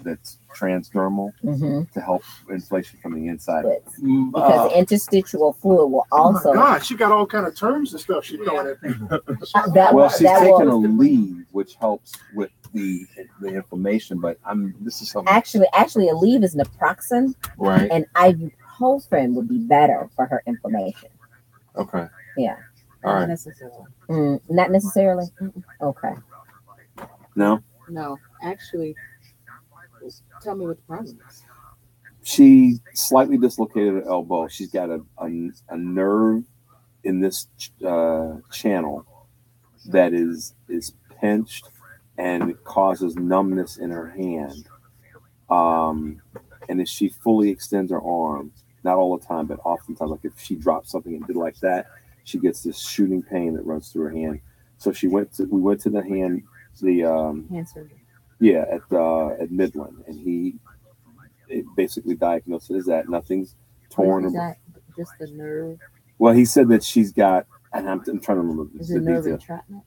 that's transdermal to help inflation from the inside. Because interstitial fluid will also. Oh my God, she got all kind of terms and stuff she's throwing at people. She's taking Aleve, which helps with the inflammation. But this is something. Actually, Aleve is naproxen, right? And ibuprofen would be better for her inflammation. Okay. Yeah. All right. Not necessarily. Okay. No. No, actually, tell me what the problem is. She slightly dislocated her elbow. She's got a nerve in this channel that is pinched and it causes numbness in her hand. And if she fully extends her arm, not all the time, but oftentimes, like if she drops something and did like that, she gets this shooting pain that runs through her hand. So we went to the hand surgery. Yeah, at Midland, and he basically diagnosed it as that nothing's torn. Just the nerve. Well, he said that she's got, and I'm trying to remember the nerve entrapment.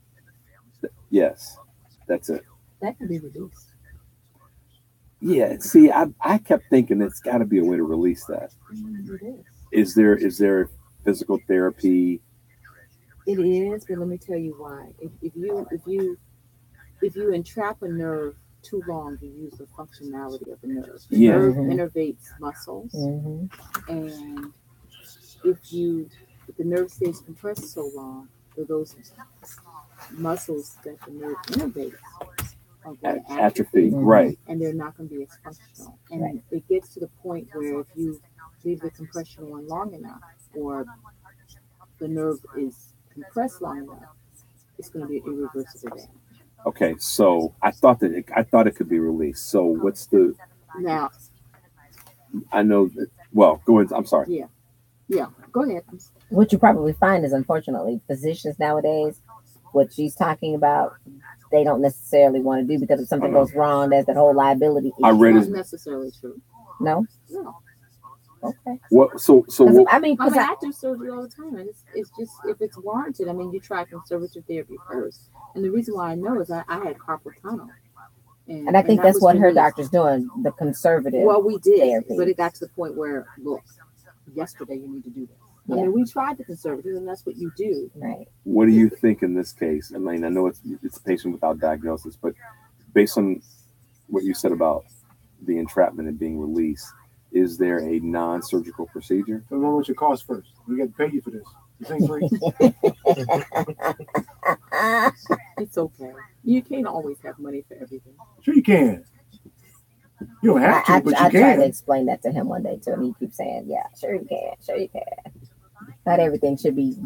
Yes, that's it. That can be released. Yeah, see, I kept thinking it's got to be a way to release that. It is. Is there physical therapy? It is, but let me tell you why. If you entrap a nerve too long, you use the functionality of the nerve. The nerve innervates muscles, and if the nerve stays compressed so long, those muscles that the nerve innervates are going to atrophy, right? And they're not going to be as functional. And it gets to the point where if you leave the compression on long enough, or the nerve is compressed long enough, it's going to be irreversible damage. Okay, so I thought it could be released. So what's the now? I know that. Well, go ahead. I'm sorry. Yeah. Go ahead. What you probably find is, unfortunately, physicians nowadays, what she's talking about, they don't necessarily want to do because if something goes wrong, there's that whole liability issue. I read It's not necessarily true. No. Okay. What? So what? I mean, I do surgery all the time, and it's just if it's warranted. I mean, you try conservative therapy first, and the reason why I know is I had carpal tunnel, and I think that's what her doctor's doing, the conservative. Well, we did, therapy. But it got to the point where, look, yesterday you need to do this. Yeah. I mean, we tried the conservative, and that's what you do. Right. What do you think in this case? I mean, I know it's a patient without diagnosis, but based on what you said about the entrapment and being released, is there a non-surgical procedure? So what your cost first? We got to pay you for this. This ain't free. It's okay. You can't always have money for everything. Sure you can. You don't have to, but you I can. tried to explain that to him one day too, and he keeps saying, "Yeah, sure you can, sure you can." Not everything should be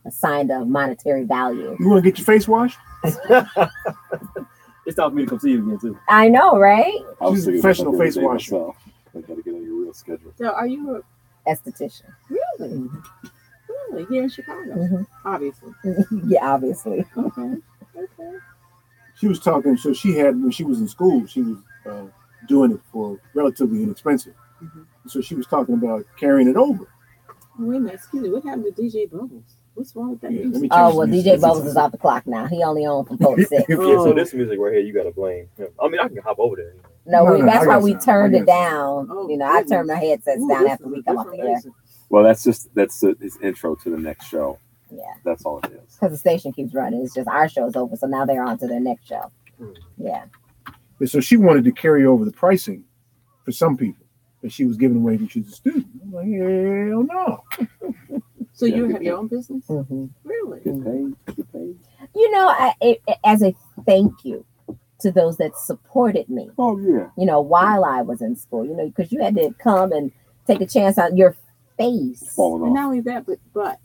assigned a monetary value. You want to get your face washed? It's time for me to come see you again too. I know, right? She's a professional face washer. I got to get on your real schedule. So, are you Esthetician. Really? Mm-hmm. Really? Here in Chicago? Mm-hmm. Obviously. Yeah, obviously. Okay. She was talking, so she had, when she was in school, she was doing it for relatively inexpensive. So she was talking about carrying it over. Wait a minute, excuse me, what happened to DJ Bubbles? What's wrong with that music? Oh, well, DJ Bubbles is off the clock now. He only on from 4 to 6. Yeah, so this music right here, you got to blame him. I mean, I can hop over there. No, that's why we turned it down. You know, I turned my headsets down after we come off the air. Well, that's his intro to the next show. Yeah. That's all it is. Because the station keeps running. It's just our show's over, so now they're on to their next show. Yeah. So she wanted to carry over the pricing for some people that she was giving away to she's a student. I'm like, hell no. So you have your own business? Mm-hmm. Really? Get paid. You know, as a thank you to those that supported me. Oh, yeah. You know, while I was in school, you know, because you had to come and take a chance on your face. And not only that, but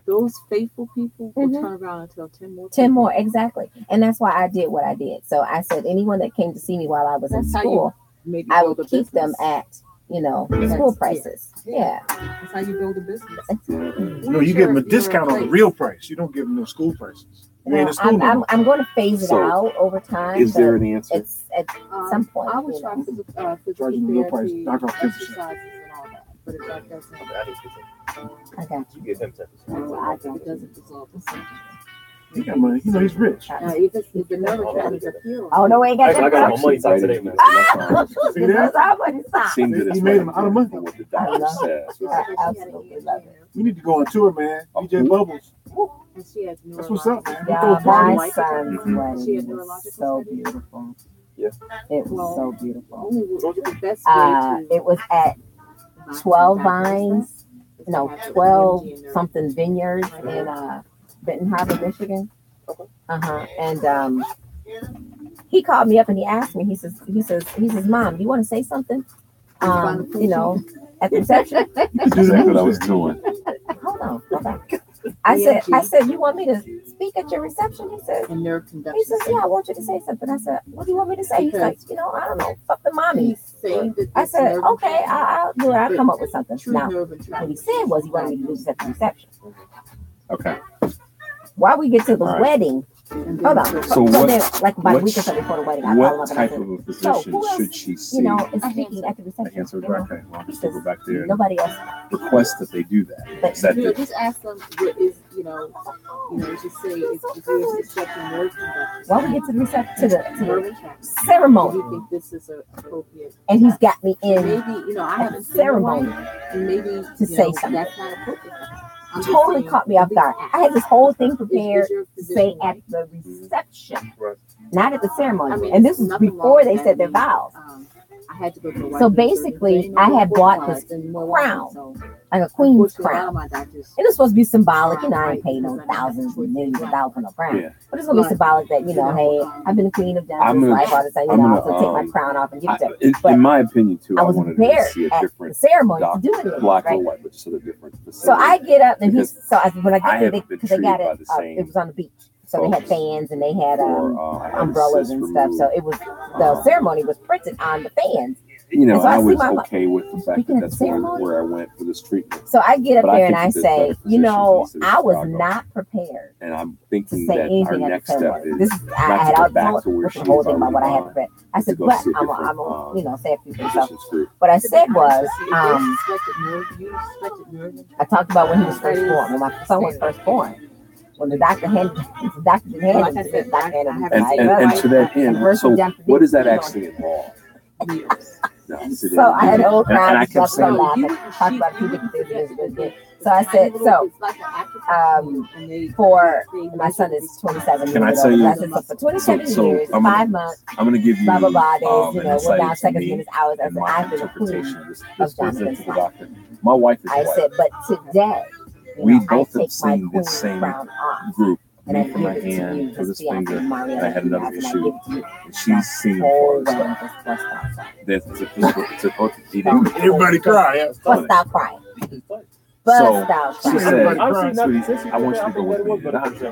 those faithful people will turn around and tell 10 more people. 10 more, exactly. And that's why I did what I did. So I said, anyone that came to see me while I was in school, I would keep them at, you know, school prices. Yeah. That's how you build a business. No, you give them a discount on the real price. You don't give them no school prices. No, I'm going to phase it out over time. Is there an answer? It's at some point. I would try physical charging real price, knock off 10%. exercises and all that. But if that doesn't, Okay. You get him 10%. I think it doesn't dissolve the symptom. He got money. You know he's rich. If the nerve is up here. Oh no, we ain't got I that. got my money side today, man. See that? That's our money side. Seems that it's He made him right out of money. for what the I doctor love says. I absolutely love it. We need to go on tour, man. DJ Bubbles. And she has That's what's up, man. We Yeah, throw my parties. son's Mhm. wedding She had was neurological so studies? beautiful. Yeah. It was so beautiful. Only the best way It was at 12 Vines, no, 12 something vineyards in Benton Harbor, Michigan. And he called me up and he asked me, he says, Mom, do you want to say something? You know, at the reception. That's what I was doing. Hold on. I said, you want me to speak at your reception? He said, and nerve he conduction. says, yeah, I want you to say something. I said, what do you want me to say? He's like, I don't know, fuck the mommy. I said, okay, I'll do it. I'll come up with something. Now, what he said was he wanted me to do this at the reception. Okay. While we get to the wedding, hold on. So what- then, like about a week or so before the wedding, I called him What up and I type said, of a so position who else, should she see? is speaking at the A reception? handsome You know? okay, well, He just says, go back there and nobody else. request that they do that. But Is that the, Just ask them what is, just say is there suspecting nerve conduction. While we get to the reception, to nerve the conduction. Do ceremony, you think this is appropriate? and he's got me in Maybe, I at haven't the seen the ceremony. wife, and maybe To say something. That's not appropriate. I'm just Totally saying, caught me off guard. I had this whole thing prepared is your to say position at right? the reception, Right. not at the ceremony. I mean, And this was nothing wrong before with they that. said their vows. I had to go to a So white person, basically, they I know had more bought cards this and more crown. wine, so Like a queen's unfortunately, a lot crown. of my doctors. It was supposed to be symbolic, I ain't paid no thousands and millions of dollars for no crown. yeah. But it's gonna be symbolic that, hey, I've been the queen of I'm Dungeons, gonna- life all the time, I'm I'll gonna, also take my crown off and give it to her. in, in my opinion too, I I was wanted to prepared see a at the different ceremony to doctor, do it, black or right? white, but just at a different So facility. I get up and when I I get there, haven't been because they got treated by it, the same it was on the beach. So they had folks fans and they had I had umbrellas cysts and stuff. removed. So it was the ceremony was printed on the fans. And so I I see was my- okay with the fact Speaking that of that's the where, ceremony? where I went for this treatment. So I get up But I there and think I that say, there's better positions in the city of I was Chicago. not prepared And I'm to thinking say that our anything at next the step ceremony. is This is I not had to out go back to where the she whole is thing about what I had already prepared. I to said, go but see a I'm different, gonna say a few things. So physician's group. what I said was, Suspected nerve. I talked about when he was first born, when my son was first born. When the doctor handed Like I said, I haven't And to that end, First so he jumped what does that the- actually involve? No, So I had a whole crowd and I of kept stuff saying, laughing, talked about a few different things. So I said, for my son is 27 Can I years tell old. you- I said, so for 27 so years, I'm 5 months, I'm going to give you blah blah blah days, an we're insight down to seconds, me minutes, hours. I and said, my I've been a queen interpretation of this of visit Jonathan's to the life. doctor. My wife is I white. said, but today, We I both have take my seen queen this same crown off. group. And I Me for my give it to you, hand, for his this fiance, finger. Marietta, I had another and I issue. give it to you. And she's seen Whole for round stuff. just bust out. It's a orthopedic. Everybody cry. Yeah. Bust out crying. So, Bust out she crying. said, Honestly, "Sweetie, I want you to go with me to the doctor."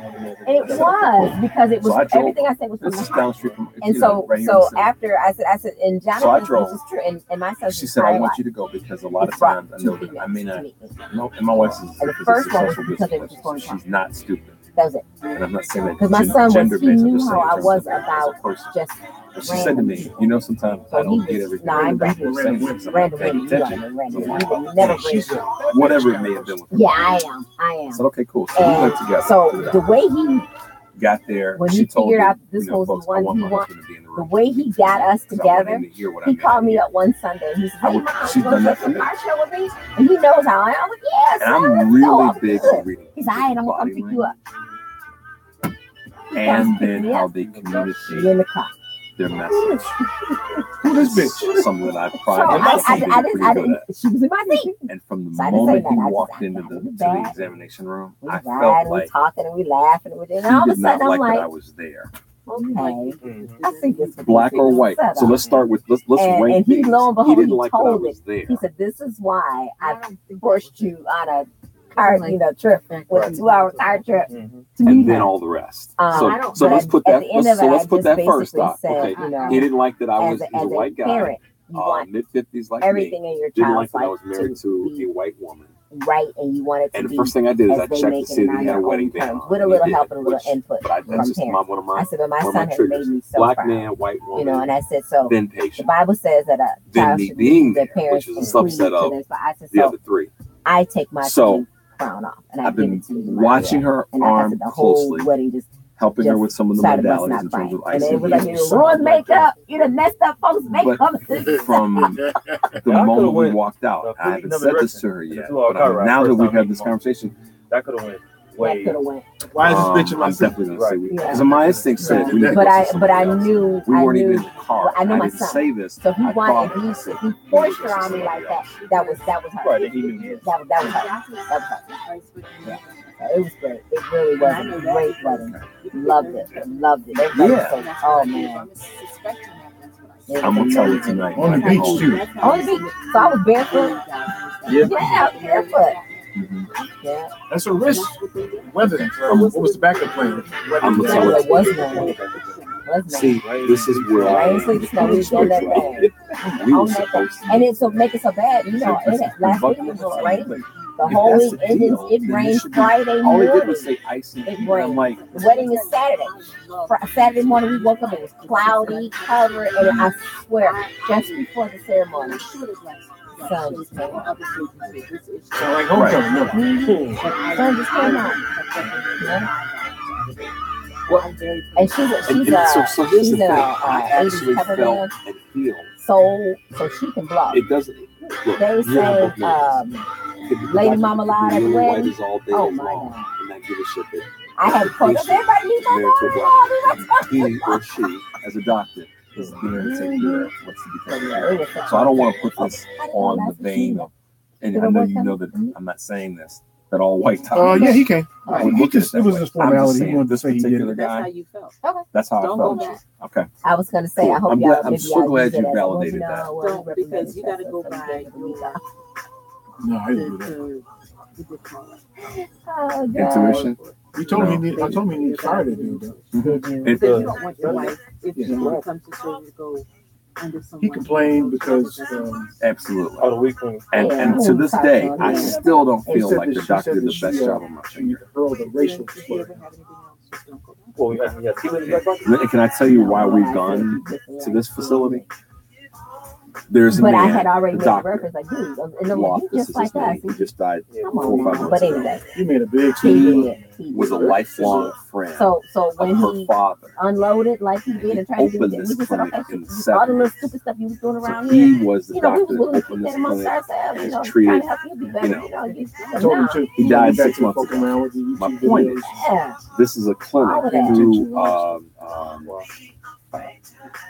It was because it was So I drove- everything I said was from This the is heart. down the street from, And right here in the city. after I said, and So I Jonathan's, drove. which is true, and my son's She said, "I entire want life, you to go because a lot of it's brought times I know two that I may females not." to meet me. No, and my wife is And the a first one was successful because they were business just person. going She's not stupid, That was it. and I'm not saying that Because my son was, gender he based. I'm knew just how saying I in was terms of about as a person. just But she said to me, sometimes So I don't he get was- everything. no, I ain't that bringing you're saying because I'm not random paying women. You attention. know, random So women. I'm You like, never "Oh, bring she's whatever it may have been with her. Yeah, I am. I said, okay, cool. So we And went together. so the way he Got there. when she he told figured me, out this was the folks, I one want he my want, husband to be in the the room. way he got us So I want together, him to hear what I he meant. called me up one Sunday and he said, I "Hey, would- Mom, she's you want done to that take the for me. car show with me?" And he knows how I am. I'm like, "Yes, And I'm let's really go. big Good." on reading. He's like, "I'm gonna come body pick you up." And then how they You in communicate the car. their message. Who this bitch? Something that I So pride myself I being pretty good didn't. at. She was in my seat. And from the So I didn't say moment he nothing. I just- walked I into got the, in the to the bag. examination room, We I ride felt and we like talking and we laughing and we did. he And all of a did not sudden, I'm like that I like, was there. okay, I see this. Black or white. So let's start with let's And rank he, these. lo and He behold, didn't he like that I told was it. there. He said, "This is why I forced you on a car, trip with a 2-hour car trip to meet And then him." all the rest. But So let's put at that. the end of it, Let's I put just that first. basically Doc. said, Okay. He didn't like that I was. as He's a white guy, parent, you want mid-50s like everything me. in your Didn't like child's that I life was married to be a white woman. right, and you want it to And the be first thing I did is I as they checked to make see it that on he had a your wedding own band terms, on. with a He little did, help and a little which- input But that's from just parents. one of my I said, but my one of son my has triggers. made me so Black proud. man, white woman, And I said, so then the patient. Bible says that a Then child me should being leave their there, parents which is a and cleave subset to of their. I said, the so other three. I take my So queen crown off, and I've give been it to you. watching her and I arm said the whole closely, wedding just helping her with some of the started busting modalities out in crying. terms of And icing. it was like, you ruined makeup. You done messed up folks' makeup. From the moment we walked out, I haven't said this to her yet, but now that we've had this conversation, that could have went That way. could have went. Why is this bitch in my I'm seat? definitely gonna say we, Yeah. because my instinct said we need to But go I see somebody else. knew. We I weren't even knew. in the car. Well, I know my didn't son. say this. So he I wanted. thought- He forced her on me like that. That was her. Right, and he knew this. That was her. That was her. So it was great. It really was a great wedding. Loved it. Loved it. Everybody was so, oh man. I'm gonna tell you tonight. On the beach too. On the beach. So I was barefoot. Yeah. Yeah, barefoot. Mhm. Yeah. That's a risk. Weather. What was the backup plan? I'm gonna So tell there you. was none. See, this is where Rain, sleet, snow, we done that thing. we were On that thing. supposed to. And it so make it so bad, you know, it had, last week it was raining. The whole week it rained Friday All they did morning. was say icing. It I'm rained. like, The wedding is Saturday. Saturday morning we woke up, it was cloudy, covered, and I swear, just before the ceremony, sun just came out. So like homecoming. No. Sun just came out. Yeah. And she's so here's the she's thing. a I actually 80s cover felt band, and feel so she can blow. it doesn't. Look, They you say know, Lady Mama Lied at the wedding. White is all day Oh long, my God. and not give a shit that I had photos. Everybody needs my married to a mom. black he or she, as a doctor, is there to take care of what's to be taken care of. So I don't want to put this on the vein of, and I know you know that I'm not saying this, that all white Oh doctors. yeah, he came. would He look at just that it was way. just I'm just formality. He saying, wanted to this say he did particular it. That's how guy, you felt. that's how I Don't go felt. back. Okay. I was gonna say, I hope I'm y'all. glad- I'm maybe so y'all glad use you it as, validated well, that. well, Don't, because you gotta go by your No, I didn't do that. Oh, God. Intuition. He told me. I told me he needed fire to do that. Did you? It Because you does. don't want your wife, if Yeah. she comes to show you to go under someone. He complained because Absolutely. Oh, the weekend. And to this day, I still don't feel like the doctor did the best job on my she finger. hurled a racial If you slur. ever have anything else, just don't go back. Well, we had feelings back on. And can I tell you why we've gone to this facility? There's a But I had man, already the made doctor, reference like, dude, and the lost. he This just is like his us. name. He just died Come 4 or 5 on, months but ago. anyway, He made a big he scene. did. Was a lifelong friend So of when her he father. unloaded like he did and tried to do Opened it, we this just said, clinic okay, in the all the little 70s. stupid stuff you was doing So around here. he was the You know, we doctor was willing that to keep opened that this amongst clinic. ourselves, you has know, treated, trying to help you be better, you know, you know. You, I told him now, to. He died back 6 to months fucking ago. around with the My YouTube point videos. is, yeah, this is a All clinic of that. through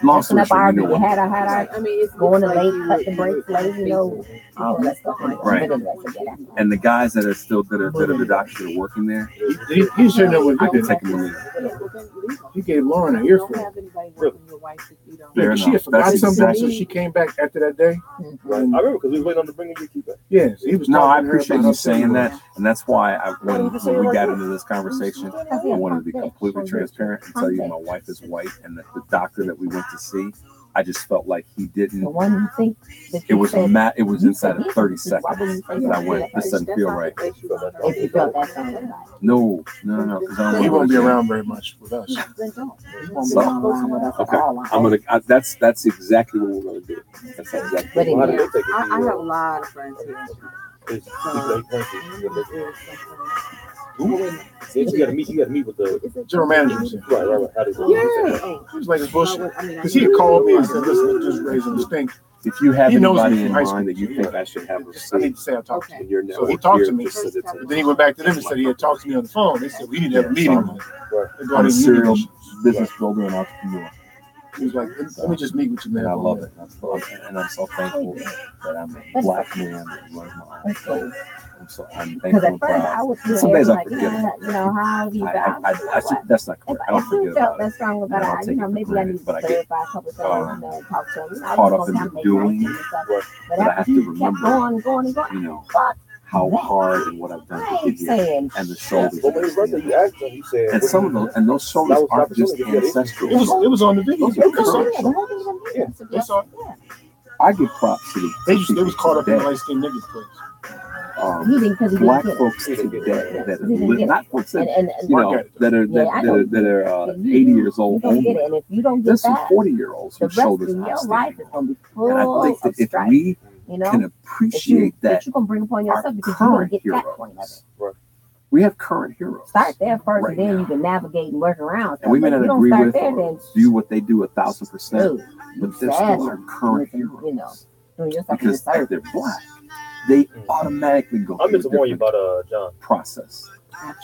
long messing story up short, our, you know we what? had our I mean, it's going to like late, you cut the would- brakes late, you know, all of that stuff. Right. But anyway, forget it. And the guys that are still that are the doctors that are working there, He shouldn't know what I he can did. take them in. He gave Lauren an You don't earful. have anybody working your wife if you don't. Fair Yeah, 'cause she had enough. forgot That's something, exactly- so she came back after that day. Right. I remember because we were waiting on to bring in your keeper. Yes, he was. No, I talking to her appreciate about you her saying feelings. that, and that's why when we got into this conversation, I wanted to be completely transparent and tell you my wife is white, and that the doctor that we went to see, I just felt like he The didn't. one you think that It you was said, it was you inside said of this, 30 why wouldn't you seconds say that I something went. like This doesn't feel right. if you felt that something like No, because I don't He want won't be to. around very much with us. Then don't. he won't be So, around with us at okay, all. I'm gonna. That's exactly what we're gonna do. That's exactly. But Well, how did anyway, they take it? I have a lot of friends here. It's- So, you gotta meet with the General manager said. right. How did yeah. He was like, it's bullshit. I mean, Because he had called me and said, listen, just raising the stink. If you have He knows anybody me in from high school. mind that you think I should have a I need seat to say I talked to Okay. him. in your So network, he talked here, to me. just send it to But me. then he went back to them and said he had talked to me on the phone. They said, we need to have a meeting Right. I'm regarding a serial union business builder and entrepreneur, issues. He was like, let me just meet with you, man. and I love it. And I'm so thankful that I'm a black man that runs my own show. I'm because thankful at and first I proud. was Some days I like, forget you know, how do you That's not correct. I don't forget felt about that it. strong And about I'll it. take You know, it for maybe I granted, need to but I get clarify a couple of things, you know, talk to him. You know, I caught was up in gonna the make doing, connections and stuff. But but I have after to he kept remember, going, you know, fuck, how hard and what I've done I to ain't get here, saying and the shoulders. Well, when his birthday, you asked him. He said, And some of those shoulders aren't just ancestral. It was on the video. Those are They the saw it. whole thing was on video. Yeah, they saw it. Yeah. I give props to the They was caught up in today. light skinned niggas place. He didn't because he Black didn't get it. folks today that are He didn't get it. not folks that And you Mark know got it, that are Yeah, I know. that are 80 years You old don't get it. only. And if you don't get There's some that, 40-year-olds the whose rest of shoulders your are life is outstanding. going to be And I full think of that if strife. we You know, can appreciate that. you're gonna bring upon yourself our because you don't current get that heroes. point of it. Right. We have current heroes. Start there first, right and then now. you can navigate and work around. And we may But not if you don't agree start with there, or then do what they do 1,000%, dude, but they're still our current heroes. you know, doing yourself a Because if disservice. they're black, they automatically go I through meant a to warn you different about John. process.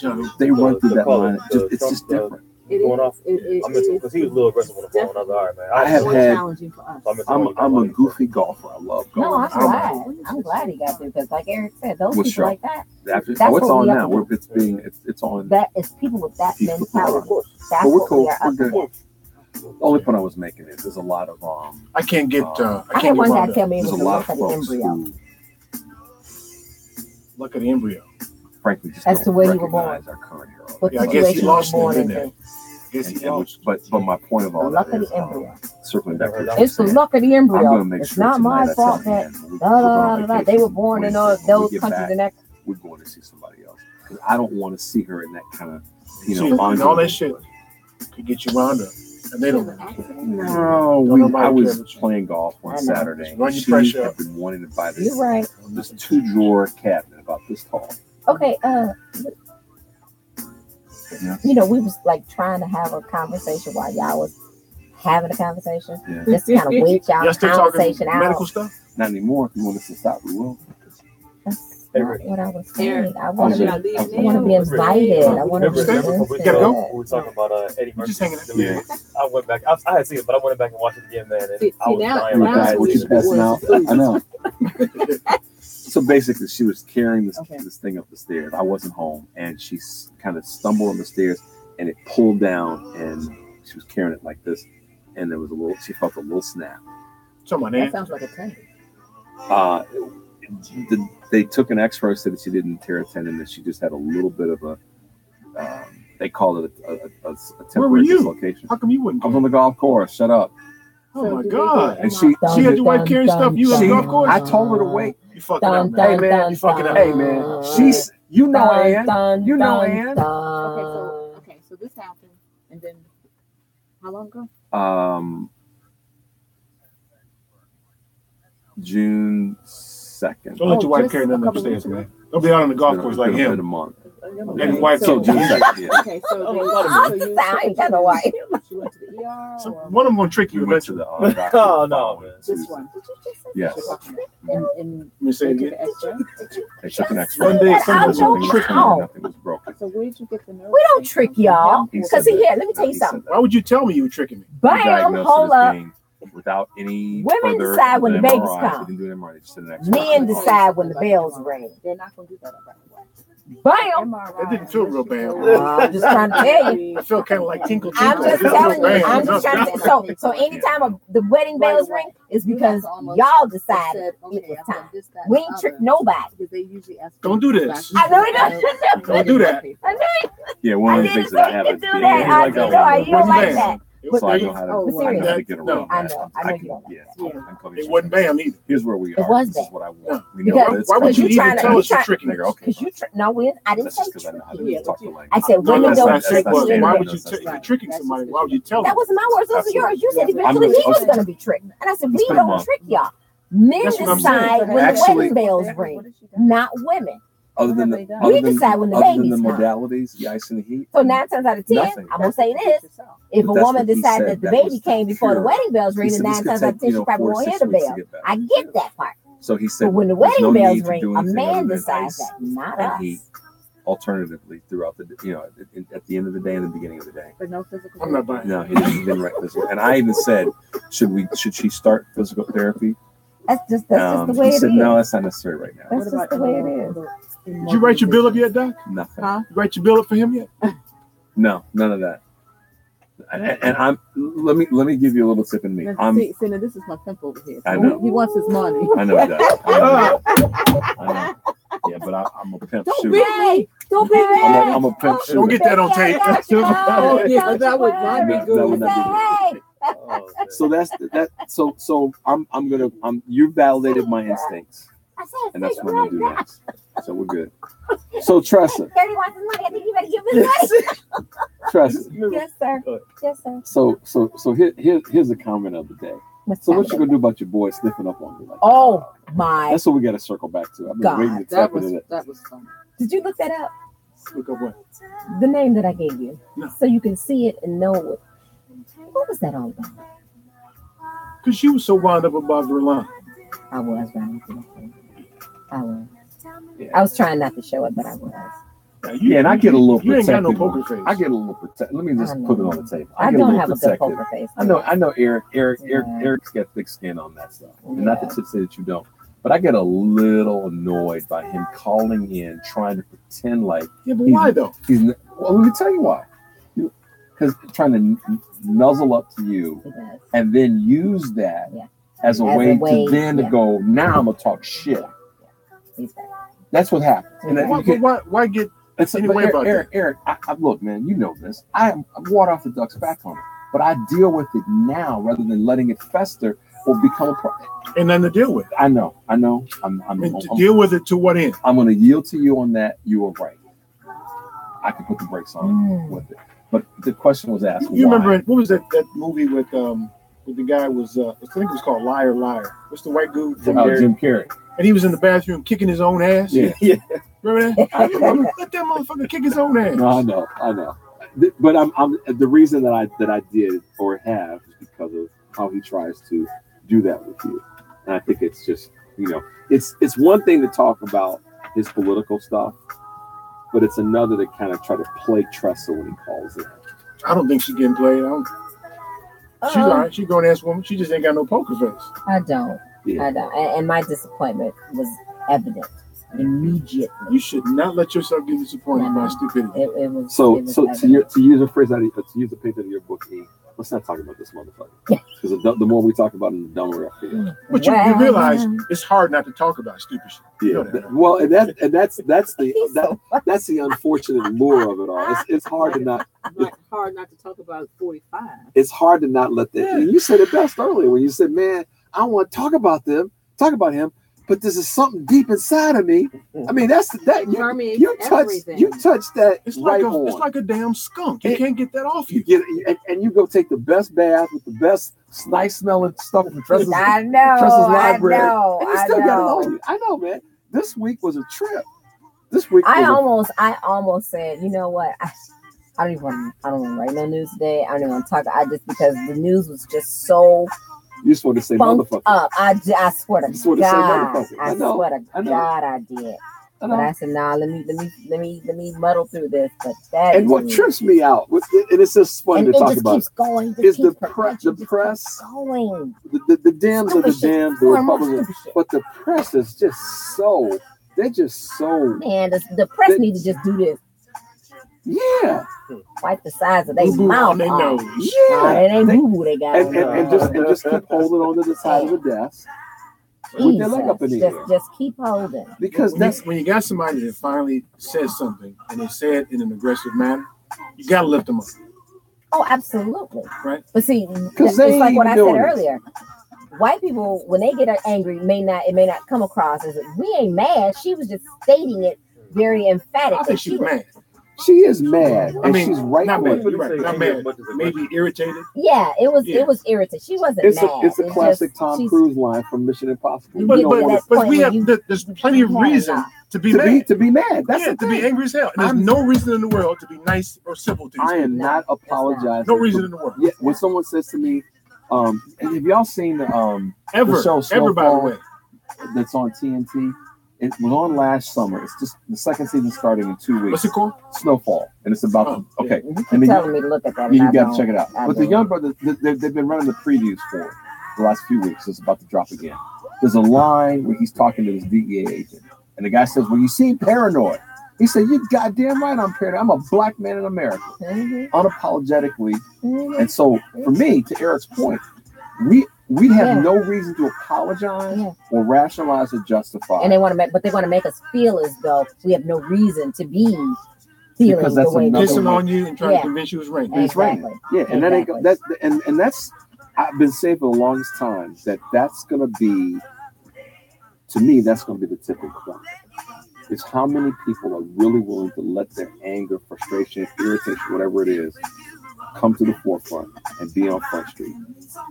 Johnny. They run through the that caller, line. the It's just Trump, different. It Going is. off. It I meant to because he was a little aggressive on the phone. I was like, all right, man. I have more had- challenging for us. So I meant to I'm warn you about a what he said. goofy golfer. I love No, golf. I'm glad he got there because, like Eric said, those What people show? like that. After, That's it's what on we have now. to do. It's on. That is people with that People with that, mentality. Of course. That's But we're what cool. we are We're up good. against. The only point I was making is there's a lot of I can't get. I I had can't one get guy wound tell up. me it there's was a the lot look of of the folks embryo. who, Look at the embryo. frankly, just That's don't the way you were recognize our current hero. What Yeah, I guess he situation you lost were it, born didn't into. I guess he And lost. but my point of The all luck that of is the embryo. circling back to what It's the you're saying. luck of the I'm going to embryo. make It's sure not my tonight I fault tell that Dan, they were born in those countries and that. we're going to see somebody else. 'Cause I don't want to see her in that kind of, See, and all that shit could get you wound up, and they don't. No, Don't nobody I was care what you- playing golf one I know. Saturday. Just run your She pressure had up. been wanting to buy You're right. this 2-drawer cabinet about this tall. Okay, Yeah. you know, we was like trying to have a conversation while y'all was having a conversation. Yeah. Just to kind of wait y'all Y'all still talking conversation medical out. stuff? Not anymore. If you want us to stop, we will. That's Eric. not what I was saying. Eric. I want to Okay. be, I want to be invited. I want to be Remember, We listened gotta go. to. were talking about Eddie We're Murphy. just hanging out. Yeah. I went back. I had seen it, but I went back and watched it again, man. And See, I was now- dying. You were now Like, dying. What you it passing was out? food. I know. So basically, she was carrying this Okay. this thing up the stairs. I wasn't home, and she kind of stumbled on the stairs, and it pulled down, and she was carrying it like this, and there was a little. She felt a little snap. Talking about That that. sounds like a tendon. They took an X-ray, said that she didn't tear a tendon, that she just had a little bit of a. They called it a Where were temporary you? dislocation. How come you wouldn't? I was on the golf course. Shut up. Oh So my do they God! get And she had your wife carrying stuff, you on the golf course? I told her to wait. You fucking up, man. Hey, man, you fucking up. Hey man, she's you know Ann. You know Ann. Okay, so this happened, and then how long ago? June 2nd. Don't let your wife just carry a nothing couple upstairs, weeks man. Don't be out on the golf It's course been like a him. month. And his wife So told June you. 2nd, yeah. Okay, so you I ain't got no wife. She went to the ER. So or one of them gonna trick We you went to eventually. the doctor Oh, the no, following man. this Tuesday. one. Yes, And Let me say they it took again. an X-ray. they took an One X-ray. day, I'll somebody go will trick you. out. Nothing was broken. So where did you get the nerve? We don't trick y'all. He Because said see that. here, let me tell you He said something. that. Why would you tell me you were tricking me? He Bam, diagnosed it hold as up. being without any Women further decide when than the babies MRI. come. They didn't do an MRI. They just did an X-ray. Men decide when the bells ring. They're not going to do that right away. Bam! That didn't feel real bad. I'm just trying to tell you. I felt kind of like tinkle I'm tinkle. just It telling you. felt bad. I'm just trying to. So anytime the wedding bells ring, it's because y'all decided it was time. We ain't trick nobody. Because they usually ask Don't do this. I know it. Don't do that. I knew it. Yeah, one I of the didn't things that I say have to is do being that. I like know that. you don't like Bam. that. So I know how to, Oh, I know how to serious. get No, around I that. know. I know you don't like Yeah, that. I'm coming It to wasn't bam either. Here's where we It are. was This is bad. what I No. want. We know Because- that it's Why would you coming. you even trying to- tell you us you're trying- tricking Nigga, us? okay. Because I didn't That's say just because I know how to Yeah, talk but the you- language. I said No, women that's don't not trick trick. Why women. would you if you're tricking somebody? Why would you tell That them? wasn't my words. Those are yours. You said I'm eventually gonna- he was going to be tricked. And I said, we It's been a don't month. trick y'all. Men That's what I'm decide saying. when the Actually- wedding bells ring, not women. Other than the, We other than, decide when the other than babies the come. modalities, the ice and the heat. So 9 times out of 10, Nothing. I'm going to say this. If a But that's woman what he decides said. that the That baby was came before the pure. wedding bells ring, He then said 9 this could times out of take, 10, she probably 4 to won't hear 6 the weeks to bell. get back. I get that part. So he said, But when the there's wedding no bells need to ring, do a anything man other than decides ice that, not and us. heat. Alternatively, throughout the, at the end of the day and the beginning of the day. But no physical. I'm not buying it. No, he didn't write this. And I even said, should she start physical therapy? That's just the way He it said, is. no, that's not necessary right now. That's just the way it is. Did you write your bill up yet, Doc? Nothing. Huh? You write your bill up for him yet? No, none of that. And let me give you a little tip in me. See, now this is my pimp over here. I know. He wants his money. I know that. I know. Yeah, but I'm a pimp. Don't Shoot. be me. Don't be me. I'm a pimp. Don't Shooter. get that on tape. Oh, yeah, that would not be That good. would not be good. Oh, man. So that's that. So you validated my instincts, and that's what I'm gonna do next. So we're good. So Tressa, Daddy wants his money. I think you better give him his money. Tressa. Yes, sir. Yes, sir. So here's a comment of the day. So what you gonna do about your boy sniffing up on me? Like, Oh my! that's what we got to circle back to. I've been God. waiting to That tap into that. was fun. Did you look that up? Look up what? The name that I gave you, No. so you can see it and know what was that all about? Because she was so wound up about Verlon. I was running to that. I was. Yeah. I was trying not to show it, but I was. Yeah, and I get a little You ain't got no protective. poker face. I get a little protective. Let me just I know. put it on the table. I get don't little have a good protective. poker face. I know Eric's Yeah. got thick skin on that stuff. And not to say that you don't. But I get a little annoyed by him calling in, trying to pretend like Yeah, but why though? well, let me tell you why. Because trying to nuzzle up to you He does. and then use that Yeah. as a As way a way, to then to yeah. go, now I'm gonna talk shit. He's bad. That's what happens. And Yeah. then Why, you get, why get it's anyway but about Eric, I look, man, you know this. I'm water off the duck's back on it. But I deal with it now rather than letting it fester or become a problem. and nothing to deal with? I know. I'm I mean, to deal with it to what end? I'm gonna yield to you on that. You were right. I can put the brakes on Mm. with it. But the question was asked. You why? remember what was that movie with the guy was I think it was called Liar Liar. What's the white dude? Jim Carrey. And he was in the bathroom kicking his own ass. Yeah. Remember that? I remember. Let that motherfucker kick his own ass. No, I know. But I'm the reason that I did or have is because of how he tries to do that with you. And I think it's just, it's one thing to talk about his political stuff, but it's another to kind of try to play Tressa when he calls it. I don't think she's getting played. She's all right. She's a grown ass woman. She just ain't got no poker face. I don't. Yeah. I don't. And my disappointment was evident immediately. You should not let yourself get disappointed by stupidity. It was. So it was to evident. use a phrase to use a page out of your book, E, let's not talk about this motherfucker. Because the more we talk about it, the dumber I feel. But you Well, realize it's hard not to talk about stupid shit. You know that. Well, and that's He's so that's the unfortunate lure of it all. It's hard to not. Hard not to talk about 45. It's hard to not let that. And you said it best earlier when you said, "Man, I don't want to talk about him, but this is something deep inside of me." I mean, that's that you touched that It's right like on. it's like a damn skunk. You can't get that off You you. get and you go take the best bath with the best nice smelling stuff from Tressa's I know. library, I know. and you I still got it know. on you. I know, man. This week was a trip. This week I was almost said, you know what? I don't want to write no news today. I don't even want to talk. Because the news was just so you just want to say funked motherfucker. up. I swear to You just want to say God, motherfucker. I know. swear to I know. God, I did. I But know. I said, nah, let me muddle through this. But that And what is- trips me out, and it's just fun and to it talk just about, keeps going. is the keeps press. The progressing, just press, keeps going. the Dems are the Stupid shit. Dems, the More and more Republicans, stupid shit. but the press is just so. They're just so. Man, the press need to just do this. Yeah, Wipe the sides of their Boo-boo mouth on their off. nose. Nah, yeah. it ain't boo boo they got. And, on and, there. and just keep holding on to the side of the desk with their leg up in the Jesus, air just keep holding. because that's When you got somebody that finally says something and they say it in an aggressive manner, you gotta lift them up. Oh, absolutely. Right. But see, they it's like ain't what I said doing this. earlier. White people, when they get angry, it may not come across as we ain't mad. She was just stating it very emphatically. I think she's mad. she is mad I and mean, she's right not mad. mad. You're right. Not mad. Maybe irritated. Yeah, it was Yeah. irritating. She wasn't It's mad. a classic just- Tom she's- Cruise line from Mission Impossible. You But, get to but, that but point we where have you- there's plenty of you had reason enough. to be mad. to be mad. That's Yeah, the to thing. be angry as hell. And there's no reason in the world to be nice or civil to these I am No, not that's not. apologizing. people. No reason in the world. Yeah, when someone says to me, and have y'all seen the Ever. show Ever, by the Snowfall? way. that's on TNT? It was on last summer. It's just the second season starting in 2 weeks. What's it called? Snowfall, and it's about okay. You keep And then telling me to look at that. you and I got to don't. check it out. I But the don't. young brothers, they've been running the previews for it the last few weeks. It's about to drop again. There's a line where he's talking to this DEA agent, and the guy says, "Well, you seem paranoid." He said, "You goddamn right, I'm paranoid. I'm a black man in America, Mhm, unapologetically." mhm. And so, for me, to Eric's point, we have Yeah. no reason to apologize Yeah. or rationalize or justify. And they want to make us feel as though we have no reason to be feeling Because the that's way we another Pissing do. on you and trying Yeah. to convince you it's raining. It's raining. Exactly. Yeah, and that ain't Exactly. that's I've been saying for the longest time that's gonna be, to me, that's gonna be the tipping point. It's how many people are really willing to let their anger, frustration, irritation, whatever it is, come to the forefront and be on Front Street,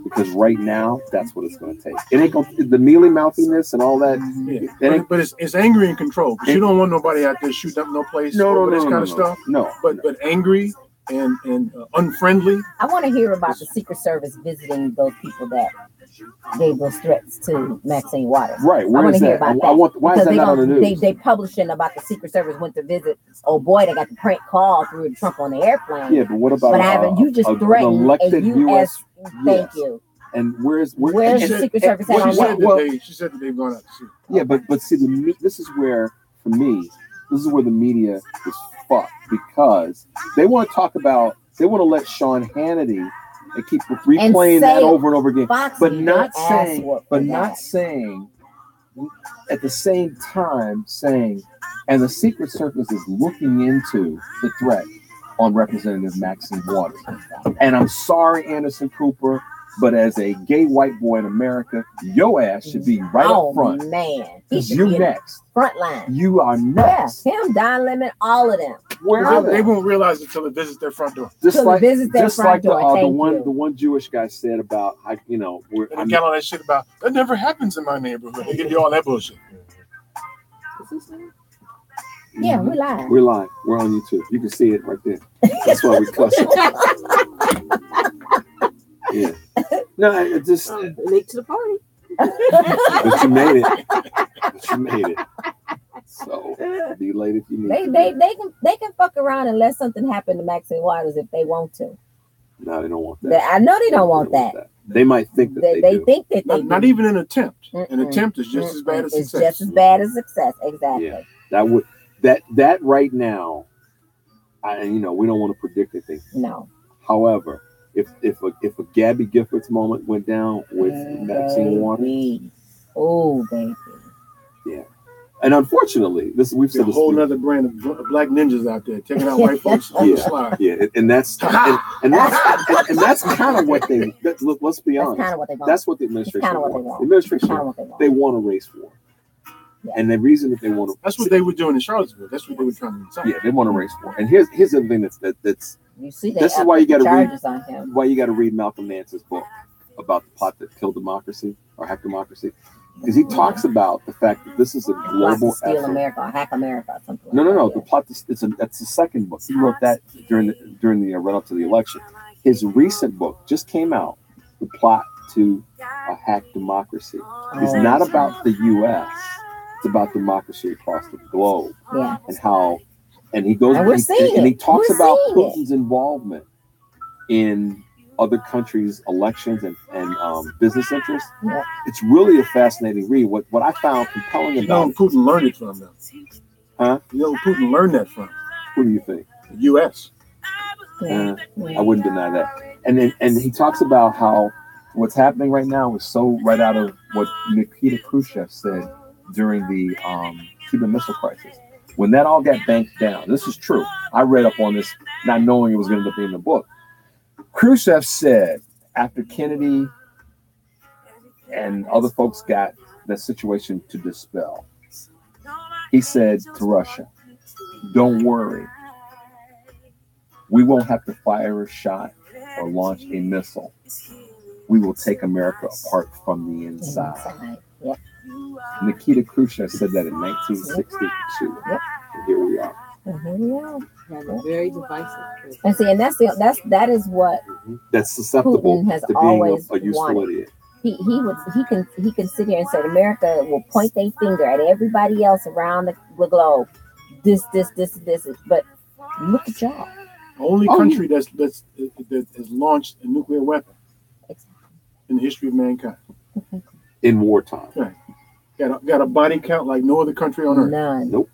because right now that's what it's going to take. It ain't going to the mealy mouthiness and all that. Yeah. But it's angry and control, because you don't want nobody out there shooting up no place. This kind of stuff. No, but angry and unfriendly. I want to hear about the Secret Service visiting those people that gave those threats to Maxine Waters. Right. Where I want is to hear that? about that. Why is that not on the news? They publishing about the Secret Service went to visit. Oh boy, they got the prank call through Trump on the airplane. Yeah, but what about? But I haven't. You just threatened elected a U.S. Thank you. And where's the Secret Service at on that? She said that they've gone out to see. Yeah, but see, this is where, for me, this is where the media is fucked, because they want to talk about, they want to let Sean Hannity and keep replaying that over and over again, but not saying at the same time saying, and the Secret Service is looking into the threat on Representative Maxine Waters. And I'm sorry, Anderson Cooper, but as a gay white boy in America, your ass should be right up front. Oh man, because you next. Front line. You are next. Yeah, him, Don Lemon, all of them. Where are they? They won't realize it until it visits their front door. Just like the one Jewish guy said about, I got all that shit about that never happens in my neighborhood. They give you all that bullshit. Yeah, we're live. We're live. We're on YouTube. You can see it right there. That's why we cuss. Yeah. No, it just late to the party. But you made it. So be late if you need. They can fuck around and let something happen to Maxine Waters if they want to. No, they don't want that. I know they don't want that. They might think that they do. think that they not even an attempt. An attempt is just as bad as success. It's just as bad as success. Exactly. Yeah. That right now, we don't want to predict anything. No. However, if a Gabby Giffords moment went down with Maxine Waters, oh baby, yeah, and unfortunately, we've said a whole other brand of black ninjas out there taking out white folks on the slide. Yeah, and that's kind of what they. Let's be honest. Kind of what they want. That's what the administration wants. The administration they want a race war. Yeah. And the reason that they want to, that's what they were doing in Charlottesville. That's what they were trying to decide. Yeah, they want a race war. And here's the thing that's you see this is why you got to read Malcolm Nance's book about the plot that killed democracy or hacked democracy, because he talks about the fact that this is a global steal America or hack America. Something no. The plot that's the second book. He wrote that during the run up to the election. His recent book just came out, The Plot to Hack Democracy. It's not about the U.S. It's about democracy across the globe, and how, and he goes and he talks about Putin's involvement in other countries' elections and business interests. Yeah. It's really a fascinating read. What I found compelling about Putin learned it from them. Huh? Putin learned that from. Who do you think? The U.S. I wouldn't deny that. And he talks about how what's happening right now is so right out of what Nikita Khrushchev said during the Cuban Missile Crisis. When that all got banked down, this is true. I read up on this not knowing it was going to be in the book. Khrushchev said after Kennedy and other folks got the situation to dispel, he said to Russia, don't worry. We won't have to fire a shot or launch a missile. We will take America apart from the inside. Yep. Nikita Khrushchev said that in 1962. Yep. And here we are. Very divisive. And see, and that is what that's susceptible Putin has to always being a useful wanted. idiot. He can sit here and say America will point their finger at everybody else around the globe. This, but look at y'all. The only country that has launched a nuclear weapon in the history of mankind. In wartime. Right. Got a body count like no other country on earth. None. Nope.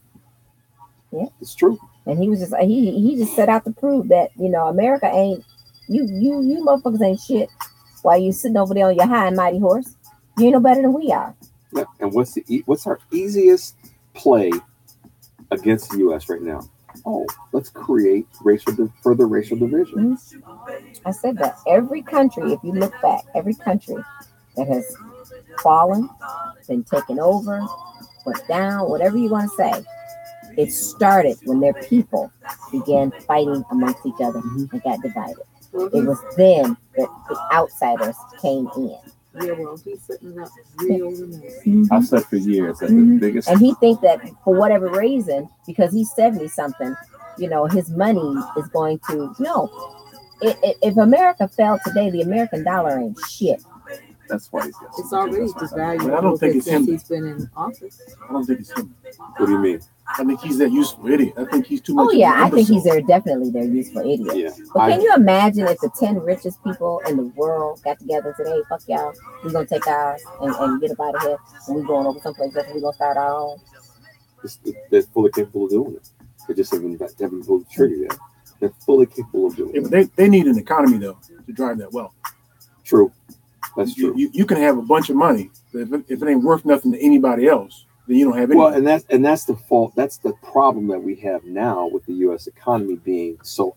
Yeah. It's true. And he was just he just set out to prove that, America ain't you motherfuckers ain't shit while you sitting over there on your high and mighty horse. You ain't no better than we are. Yeah. And what's our easiest play against the US right now? Oh, let's create further racial division. I said that every country, if you look back, every country that has fallen, been taken over, put down, whatever you want to say, it started when their people began fighting amongst each other and got divided. It was then that the outsiders came in. Yeah, well, he's setting it up real nice. I've said for years that the biggest And he think that for whatever reason, because he's 70 something, you know, his money is going to no. If America fell today, the American dollar ain't shit. that's why he's got It's already devalued. But I don't think it's since him. he's been in office. I don't think it's him. What do you mean? I think he's that useful idiot. I think he's too much. Oh of yeah, an I think he's imbecile. definitely their useful idiot. Yeah. But can you imagine if the 10 richest people in the world got together today? Fuck y'all, we're gonna take ours and get up out of here, and we're going over someplace else and we're gonna start our own. They're fully capable of doing it. They just haven't pulled the trigger yet. They're fully capable of doing Yeah, it. but they need an economy though to drive that wealth. True. That's true. You can have a bunch of money, but if it ain't worth nothing to anybody else, then you don't have any. Well, and that's the fault. That's the problem that we have now with the U.S. economy being so,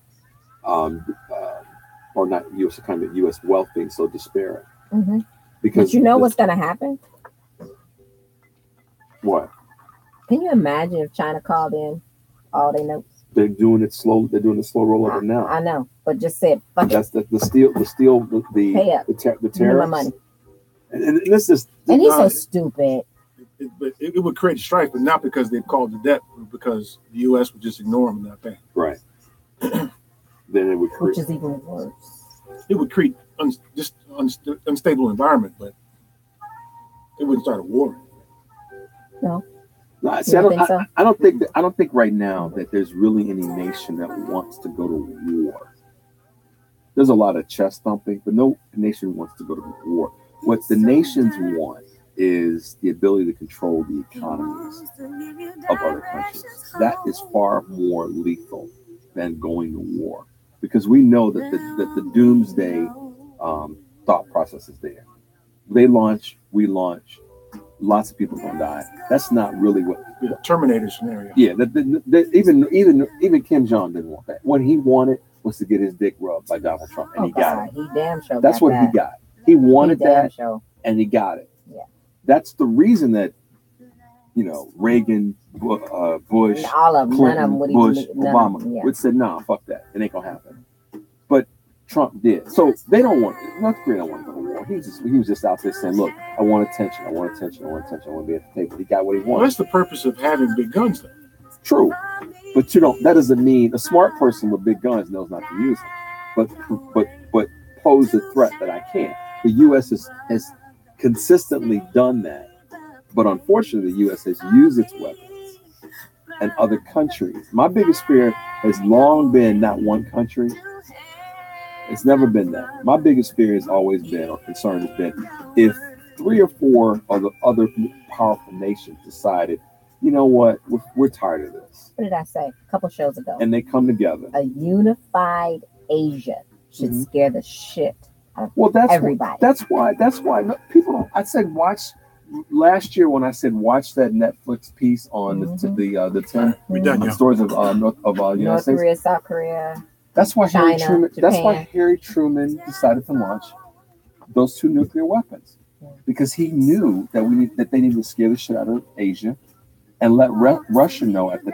or not U.S. economy, U.S. wealth being so disparate. Mm-hmm. Because But you know what's gonna happen? what Can you imagine if China called in all they notes? they're doing it slow. They're doing a slow rollover now. I know, but just said fuck it, That's the steel, pay up, the give me my tariffs. money. And this is And he's so No, stupid. it would create strife, but not because they called the debt, but because the U.S. would just ignore them and not pay. right. Then it would Which create. is even worse. It would create unstable environment, but it wouldn't start a war. No, No, see, you I don't don't. think so? I don't think right now that there's really any nation that wants to go to war. There's a lot of chest thumping, but no nation wants to go to war. What the nations want is the ability to control the economies of other countries. That is far more lethal than going to war, because we know that the doomsday thought process is there. They launch, we launch. Lots of people gonna die. That's not really what. The Terminator scenario. Yeah, even Kim Jong didn't want that. What he wanted was to get his dick rubbed by Donald Trump, and Oh he got it. God, he damn sure. That's got what that. he got. He wanted He damn that, sure. and he got it. Yeah. That's the reason that Reagan, Bush, And all of them, none of Clinton, them would Bush, even. None Obama of them, yeah. would say, "Nah, fuck that. It ain't gonna happen." But Trump did. So they don't want. North Korea don't want to go to war. He was just out there saying, "Look, I want attention. I want attention. I want attention. I want to be at the table." He got what he Well, wanted. that's the purpose of having big guns, though. True, but you don't. That doesn't mean a smart person with big guns knows not to use them. But pose a threat that I can't. The U.S. has consistently done that, but unfortunately, the U.S. has used its weapons and other countries. My biggest fear has long been not one country. It's never been that. My biggest fear has always been, or concern has been, if 3 or 4 of the other powerful nations decided, you know what, we're tired of this, What did I say a couple shows ago? and they come together. A unified Asia should Mhm. scare the shit out of Well, everybody. That's why people don't. I said watch last year when I said watch that Netflix piece on the 10 We done, yo. stories of United North States. Korea, South Korea. That's why Harry China, Truman. That's why Japan. Harry Truman decided to launch those 2 nuclear weapons, Yeah. because he knew that they needed to scare the shit out of Asia, and let Russia know at the